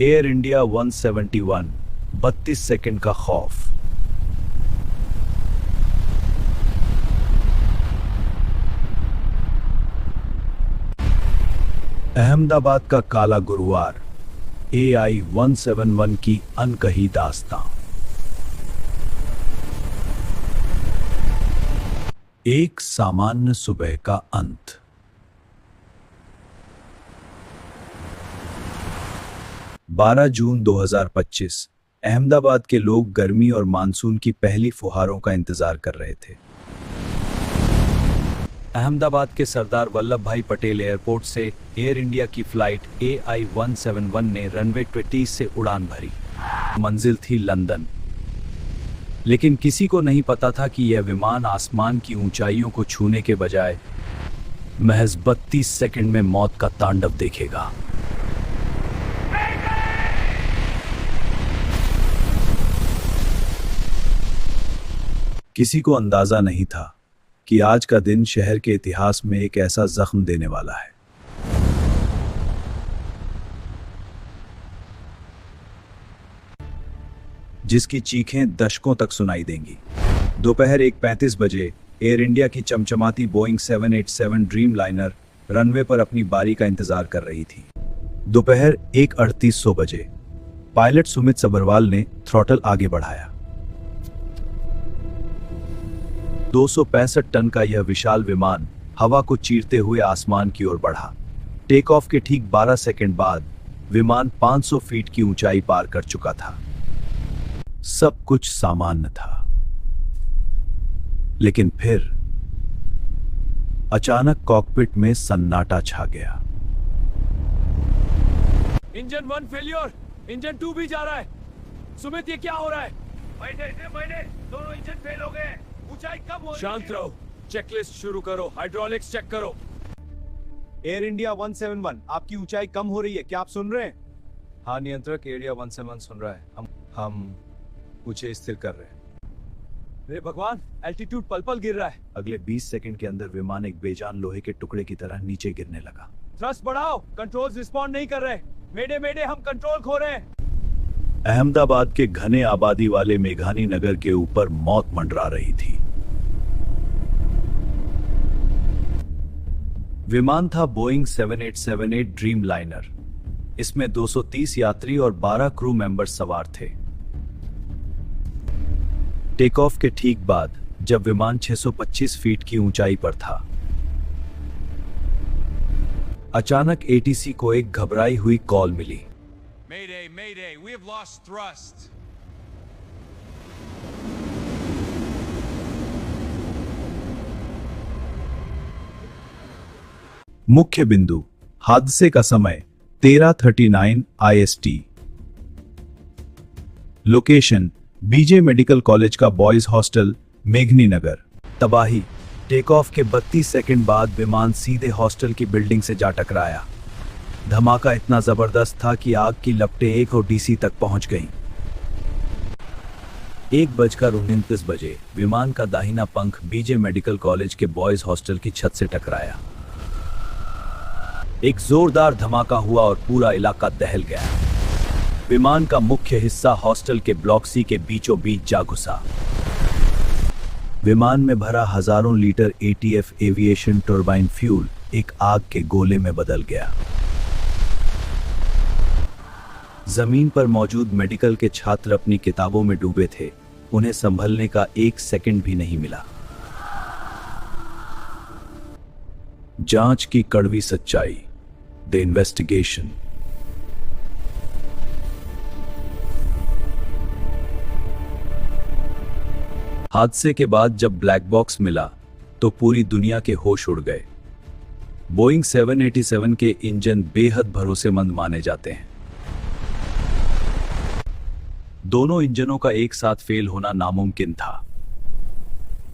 Air India 171, 32 second का खौफ। अहमदाबाद का काला गुरुवार, AI 171 की अनकही दास्तां। एक सामान्य सुबह का अंत। बारह जून 2025, अहमदाबाद के लोग गर्मी और मानसून की पहली फुहारों का इंतजार कर रहे थे। अहमदाबाद के सरदार वल्लभ भाई पटेल एयरपोर्ट से एयर इंडिया की फ्लाइट AI 171 ने रनवे 20 से उड़ान भरी। मंजिल थी लंदन, लेकिन किसी को नहीं पता था कि यह विमान आसमान की ऊंचाइयों को छूने के बजाय महज 32 सेकंड में मौत का तांडव देखेगा। किसी को अंदाजा नहीं था कि आज का दिन शहर के इतिहास में एक ऐसा जख्म देने वाला है। जिसकी चीखें दशकों तक सुनाई देंगी। दोपहर 1:35 बजे एयर इंडिया की चमचमाती बोइंग 787 ड्रीम लाइनर रनवे पर अपनी बारी का इंतजार कर रही थी। दोपहर 1:38 बजे पायलट सुमित सबरवाल ने थ्रॉटल आगे बढ़ाया। 265 टन का यह विशाल विमान हवा को चीरते हुए आसमान की ओर बढ़ा। टेक ऑफ के ठीक 12 सेकंड बाद विमान 500 फीट की ऊंचाई पार कर चुका था। सब कुछ सामान्य था, लेकिन फिर अचानक कॉकपिट में सन्नाटा छा गया। इंजन 1 फेलियर, इंजन 2 भी जा रहा है। सुमित, ये क्या हो रहा है? महीने दोनों इंजन फेल हो गए। ऊंचाई कम हो रही है। शांत रहो, चेकलिस्ट शुरू करो, हाइड्रोलिक्स चेक करो। एयर इंडिया 171, आपकी ऊंचाई कम हो रही है, क्या आप सुन रहे हैं? हाँ नियंत्रक, एरिया 171 सुन रहा है। हम ऊंचे स्थिर कर रहे हैं। अरे भगवान, एल्टीट्यूड पल पल गिर रहा है। अगले 20 सेकंड के अंदर विमान एक बेजान लोहे के टुकड़े की तरह नीचे गिरने लगा। थ्रस्ट बढ़ाओ, कंट्रोल्स रिस्पॉन्ड नहीं कर रहे। मेडे, हम कंट्रोल खो रहे हैं। अहमदाबाद के घने आबादी वाले मेघानी नगर के ऊपर मौत मंडरा रही थी। विमान था बोइंग 7878 ड्रीम लाइनर। इसमें 230 यात्री और 12 क्रू मेंबर्स सवार थे। टेक ऑफ के ठीक बाद जब विमान 625 फीट की ऊंचाई पर था, अचानक ATC को एक घबराई हुई कॉल मिली। Mayday, we have lost thrust. मुख्य बिंदु, हादसे का समय 13:39 IST। Location, BJ medical college का बॉयज हॉस्टल, मेघनी नगर। तबाही, टेक ऑफ के 32 सेकंड बाद विमान सीधे हॉस्टल की बिल्डिंग से जा टकराया। धमाका इतना जबरदस्त था कि आग की लपटें 1 और DC तक पहुंच गईं। 1:29 विमान का दाहिना पंख BJ मेडिकल कॉलेज के बॉयज हॉस्टल की छत से टकराया। एक जोरदार धमाका हुआ और पूरा इलाका दहल गया। विमान का मुख्य हिस्सा हॉस्टल के ब्लॉक C के बीचों बीच जा घुसा। विमान में भरा हजारों litre ATF aviation turbine fuel एक आग के गोले में बदल गया। जमीन पर मौजूद मेडिकल के छात्र अपनी किताबों में डूबे थे। उन्हें संभलने का 1 सेकंड भी नहीं मिला। जांच की कड़वी सच्चाई, द इन्वेस्टिगेशन। हादसे के बाद जब ब्लैक बॉक्स मिला तो पूरी दुनिया के होश उड़ गए। बोइंग 787 के इंजन बेहद भरोसेमंद माने जाते हैं। दोनों इंजनों का एक साथ फेल होना नामुमकिन था,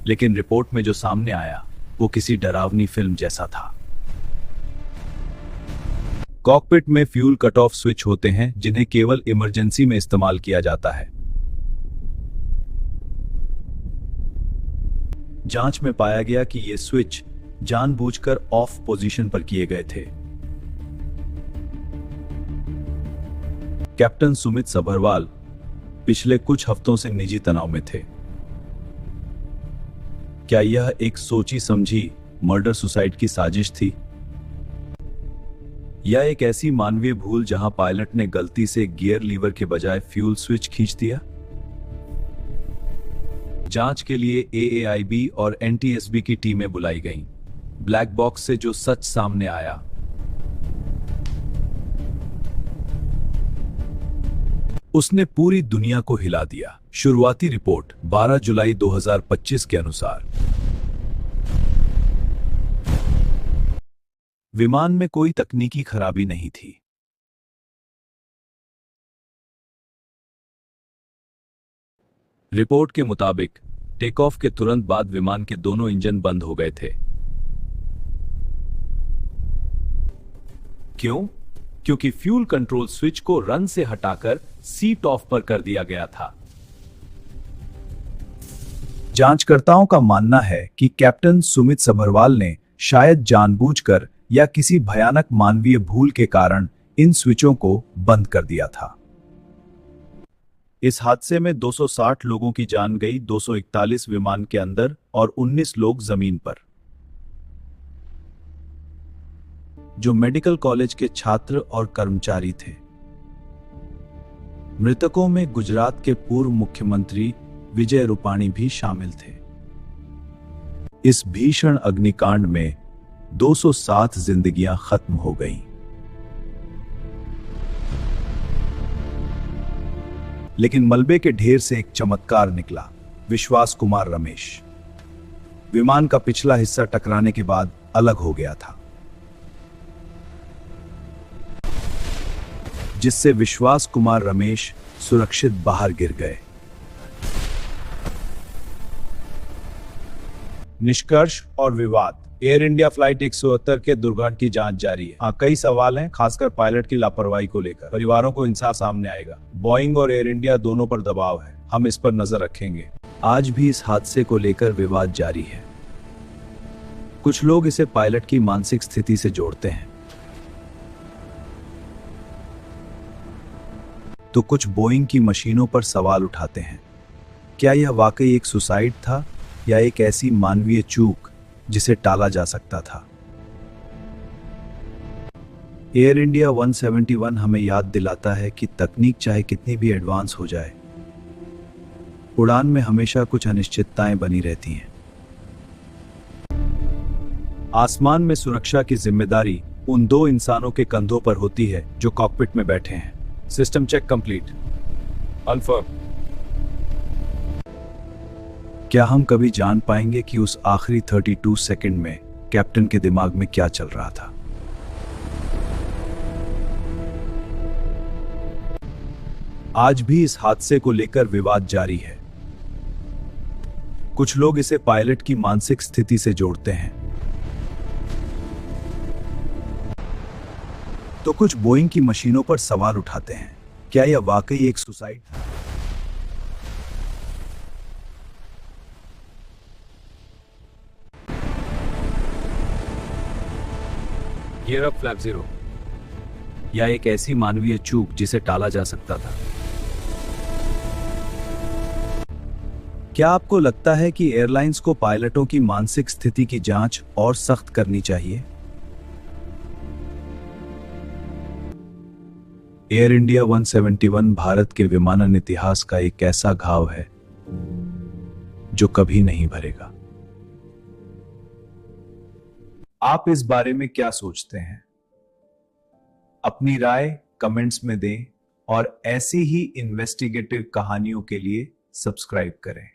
लेकिन रिपोर्ट में जो सामने आया वो किसी डरावनी फिल्म जैसा था। कॉकपिट में फ्यूल कट ऑफ स्विच होते हैं जिन्हें केवल इमरजेंसी में इस्तेमाल किया जाता है। जांच में पाया गया कि ये स्विच जानबूझकर ऑफ पोजीशन पर किए गए थे। कैप्टन सुमित सभरवाल पिछले कुछ हफ्तों से निजी तनाव में थे। क्या यह एक सोची समझी मर्डर सुसाइड की साजिश थी, या एक ऐसी मानवीय भूल जहां पायलट ने गलती से गियर लीवर के बजाय फ्यूल स्विच खींच दिया? जांच के लिए एएआईबी और एनटीएसबी की टीमें बुलाई गईं। ब्लैक बॉक्स से जो सच सामने आया, उसने पूरी दुनिया को हिला दिया। शुरुआती रिपोर्ट 12 जुलाई 2025 के अनुसार विमान में कोई तकनीकी खराबी नहीं थी। रिपोर्ट के मुताबिक टेक ऑफ के तुरंत बाद विमान के दोनों इंजन बंद हो गए थे। क्यों? क्योंकि फ्यूल कंट्रोल स्विच को रन से हटाकर सीट ऑफ पर कर दिया गया था। जांचकर्ताओं का मानना है कि कैप्टन सुमित सभरवाल ने शायद जानबूझकर या किसी भयानक मानवीय भूल के कारण इन स्विचों को बंद कर दिया था। इस हादसे में 260 लोगों की जान गई, 241 विमान के अंदर और 19 लोग जमीन पर। जो मेडिकल कॉलेज के छात्र और कर्मचारी थे। मृतकों में गुजरात के पूर्व मुख्यमंत्री विजय रूपाणी भी शामिल थे। इस भीषण अग्निकांड में 207 जिंदगियां खत्म हो गईं। लेकिन मलबे के ढेर से एक चमत्कार निकला। विश्वास कुमार रमेश। विमान का पिछला हिस्सा टकराने के बाद अलग हो गया था, जिससे विश्वास कुमार रमेश सुरक्षित बाहर गिर गए। निष्कर्ष और विवाद। एयर इंडिया फ्लाइट 170 के दुर्घटना की जांच जारी है। कई सवाल हैं, खासकर पायलट की लापरवाही को लेकर। परिवारों को इंसाफ सामने आएगा। बोइंग और एयर इंडिया दोनों पर दबाव है। हम इस पर नजर रखेंगे। आज भी इस हादसे को लेकर विवाद जारी है। कुछ लोग इसे पायलट की मानसिक स्थिति से जोड़ते हैं, तो कुछ बोइंग की मशीनों पर सवाल उठाते हैं। क्या यह वाकई एक सुसाइड था या एक ऐसी मानवीय चूक जिसे टाला जा सकता था? एयर इंडिया 171 हमें याद दिलाता है कि तकनीक चाहे कितनी भी एडवांस हो जाए, उड़ान में हमेशा कुछ अनिश्चितताएं बनी रहती हैं। आसमान में सुरक्षा की जिम्मेदारी उन दो इंसानों के कंधों पर होती है जो कॉकपिट में बैठे हैं। System check complete. कंफर्म। क्या हम कभी जान पाएंगे कि उस आखिरी 32 सेकंड में कैप्टन के दिमाग में क्या चल रहा था? आज भी इस हादसे को लेकर विवाद जारी है। कुछ लोग इसे पायलट की मानसिक स्थिति से जोड़ते हैं, तो कुछ बोइंग की मशीनों पर सवाल उठाते हैं। क्या यह वाकई एक सुसाइड था? Gear up flap 0। या एक ऐसी मानवीय चूक जिसे टाला जा सकता था? क्या आपको लगता है कि एयरलाइंस को पायलटों की मानसिक स्थिति की जांच और सख्त करनी चाहिए? एयर इंडिया 171 भारत के विमानन इतिहास का एक ऐसा घाव है जो कभी नहीं भरेगा। आप इस बारे में क्या सोचते हैं? अपनी राय कमेंट्स में दें और ऐसी ही इन्वेस्टिगेटिव कहानियों के लिए सब्सक्राइब करें।